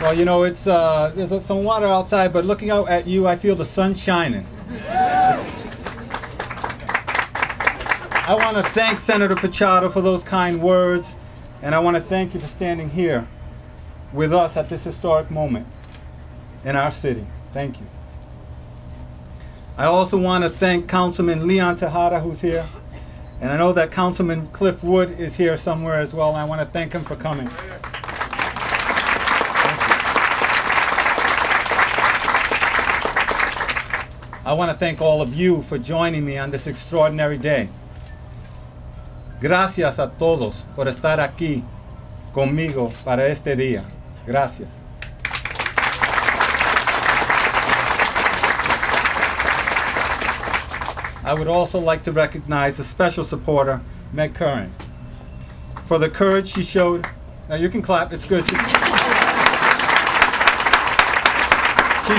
Well, you know, it's there's some water outside, but looking out at you, I feel the sun shining. I want to thank Senator Pachado for those kind words, and I want to thank you for standing here with us at this historic moment in our city. Thank you. I also want to thank Councilman Leon Tejada, who's here, and I know that Councilman Cliff Wood is here somewhere as well, and I want to thank him for coming. I want to thank all of you for joining me on this extraordinary day. Gracias a todos por estar aquí conmigo para este día. Gracias. I would also like to recognize a special supporter, Meg Curran, for the courage she showed. Now you can clap, it's good. She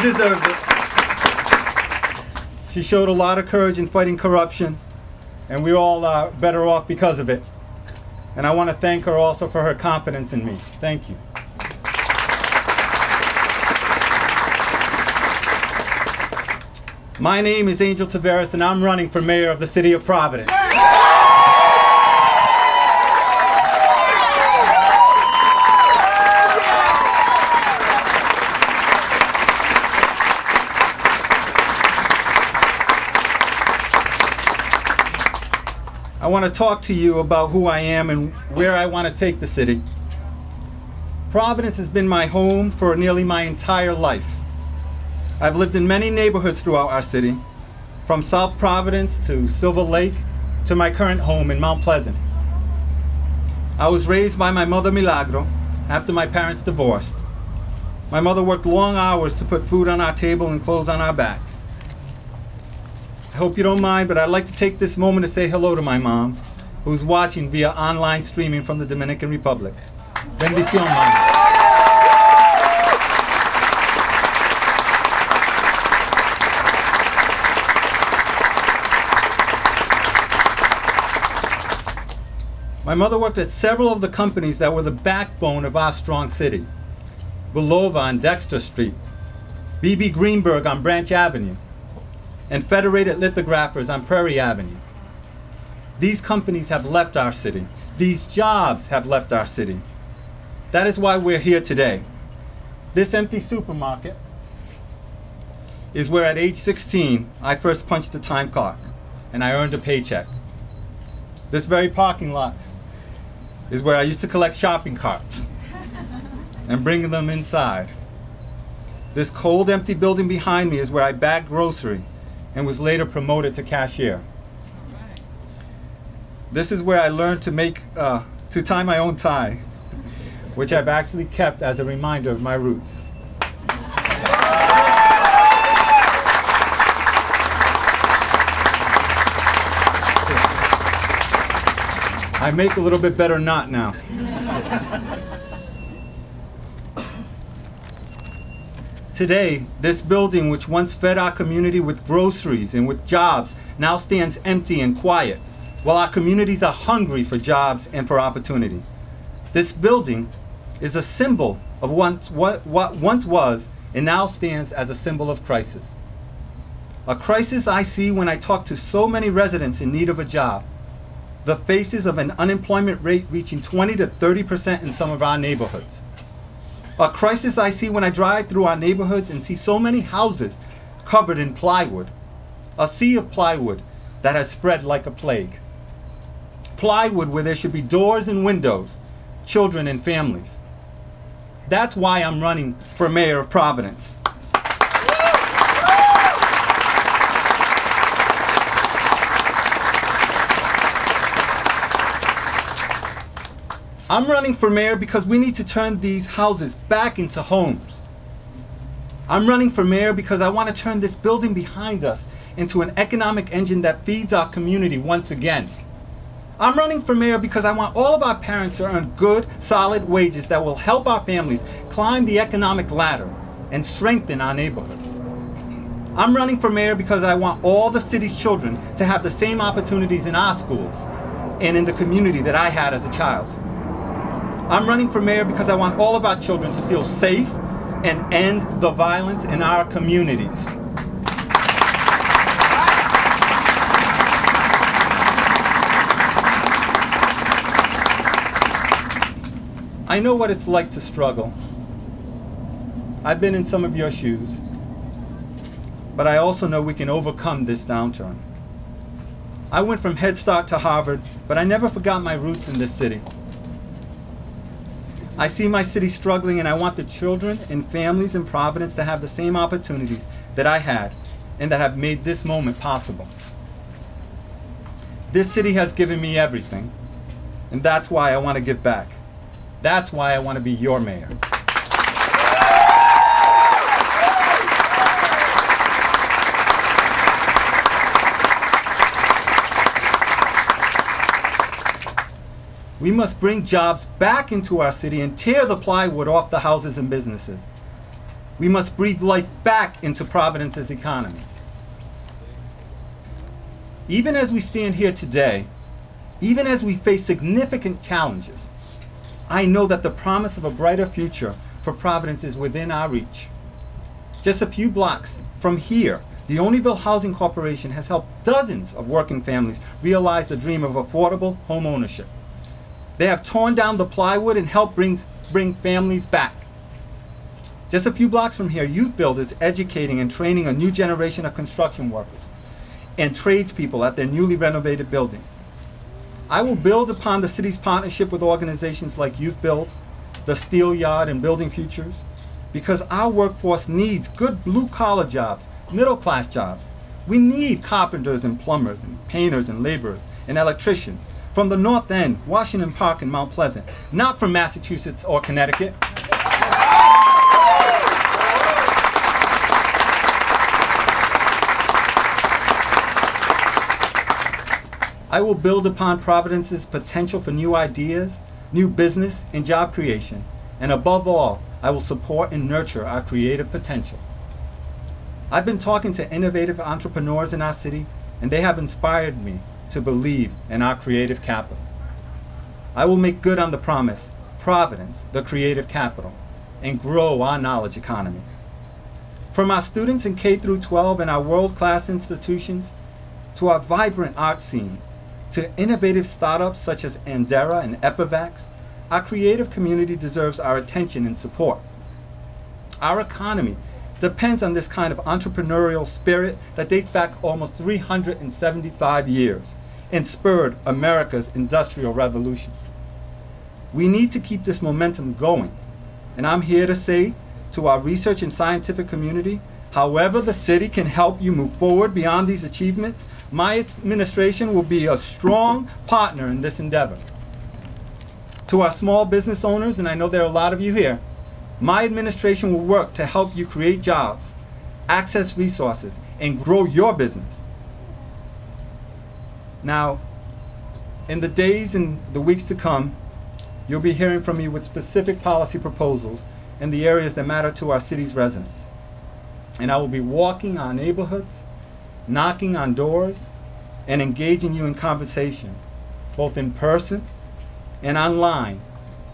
deserves it. She showed a lot of courage in fighting corruption, and we all are better off because of it. And I want to thank her also for her confidence in me. Thank you. My name is Angel Taveras, and I'm running for mayor of the city of Providence. I want to talk to you about who I am and where I want to take the city. Providence has been my home for nearly my entire life. I've lived in many neighborhoods throughout our city, from South Providence to Silver Lake to my current home in Mount Pleasant. I was raised by my mother Milagro after my parents divorced. My mother worked long hours to put food on our table and clothes on our backs. I hope you don't mind, but I'd like to take this moment to say hello to my mom, who's watching via online streaming from the Dominican Republic. Bendición, Mom. My mother worked at several of the companies that were the backbone of our strong city. Bulova on Dexter Street, B.B. Greenberg on Branch Avenue, and Federated Lithographers on Prairie Avenue. These companies have left our city. These jobs have left our city. That is why we're here today. This empty supermarket is where at age 16, I first punched the time clock and I earned a paycheck. This very parking lot is where I used to collect shopping carts and bring them inside. This cold, empty building behind me is where I bagged grocery and was later promoted to cashier. This is where I learned to tie my own tie, which I've actually kept as a reminder of my roots. I make a little bit better knot now. Today, this building, which once fed our community with groceries and with jobs, now stands empty and quiet, while our communities are hungry for jobs and for opportunity. This building is a symbol of what once was and now stands as a symbol of crisis. A crisis I see when I talk to so many residents in need of a job. The faces of an unemployment rate reaching 20 to 30% in some of our neighborhoods. A crisis I see when I drive through our neighborhoods and see so many houses covered in plywood. A sea of plywood that has spread like a plague. Plywood where there should be doors and windows, children and families. That's why I'm running for mayor of Providence. I'm running for mayor because we need to turn these houses back into homes. I'm running for mayor because I want to turn this building behind us into an economic engine that feeds our community once again. I'm running for mayor because I want all of our parents to earn good, solid wages that will help our families climb the economic ladder and strengthen our neighborhoods. I'm running for mayor because I want all the city's children to have the same opportunities in our schools and in the community that I had as a child. I'm running for mayor because I want all of our children to feel safe, and end the violence in our communities. I know what it's like to struggle. I've been in some of your shoes, but I also know we can overcome this downturn. I went from Head Start to Harvard, but I never forgot my roots in this city. I see my city struggling, and I want the children and families in Providence to have the same opportunities that I had and that have made this moment possible. This city has given me everything, and that's why I want to give back. That's why I want to be your mayor. We must bring jobs back into our city and tear the plywood off the houses and businesses. We must breathe life back into Providence's economy. Even as we stand here today, even as we face significant challenges, I know that the promise of a brighter future for Providence is within our reach. Just a few blocks from here, the Olneyville Housing Corporation has helped dozens of working families realize the dream of affordable home ownership. They have torn down the plywood and helped bring families back. Just a few blocks from here, Youth Build is educating and training a new generation of construction workers and tradespeople at their newly renovated building. I will build upon the city's partnership with organizations like Youth Build, the Steel Yard, and Building Futures, because our workforce needs good blue-collar jobs, middle-class jobs. We need carpenters and plumbers and painters and laborers and electricians from the North End, Washington Park, and Mount Pleasant, not from Massachusetts or Connecticut. I will build upon Providence's potential for new ideas, new business, and job creation. And above all, I will support and nurture our creative potential. I've been talking to innovative entrepreneurs in our city, and they have inspired me to believe in our creative capital. I will make good on the promise, Providence, the creative capital, and grow our knowledge economy. From our students in K-12 and our world-class institutions, to our vibrant art scene, to innovative startups such as Andera and Epivax, our creative community deserves our attention and support. Our economy depends on this kind of entrepreneurial spirit that dates back almost 375 years and spurred America's Industrial Revolution. We need to keep this momentum going, and I'm here to say to our research and scientific community, however the city can help you move forward beyond these achievements, my administration will be a strong partner in this endeavor. To our small business owners, and I know there are a lot of you here, my administration will work to help you create jobs, access resources, and grow your business. Now, in the days and the weeks to come, you'll be hearing from me with specific policy proposals in the areas that matter to our city's residents. And I will be walking our neighborhoods, knocking on doors, and engaging you in conversation, both in person and online,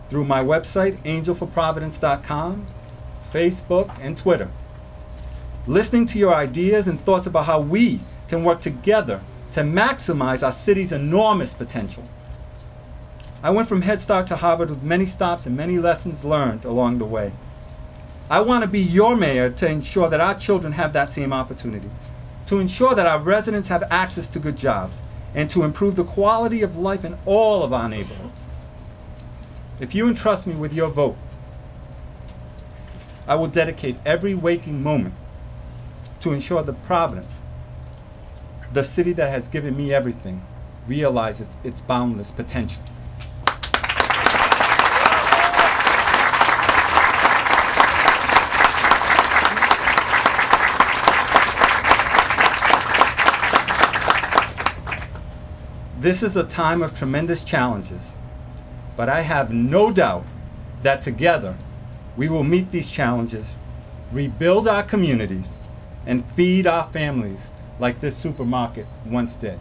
through my website, angelforprovidence.com, Facebook, and Twitter. Listening to your ideas and thoughts about how we can work together to maximize our city's enormous potential. I went from Head Start to Harvard with many stops and many lessons learned along the way. I want to be your mayor to ensure that our children have that same opportunity, to ensure that our residents have access to good jobs, and to improve the quality of life in all of our neighborhoods. If you entrust me with your vote, I will dedicate every waking moment to ensure that Providence, the city that has given me everything, realizes its boundless potential. This is a time of tremendous challenges, but I have no doubt that together we will meet these challenges, rebuild our communities, and feed our families like this supermarket once did.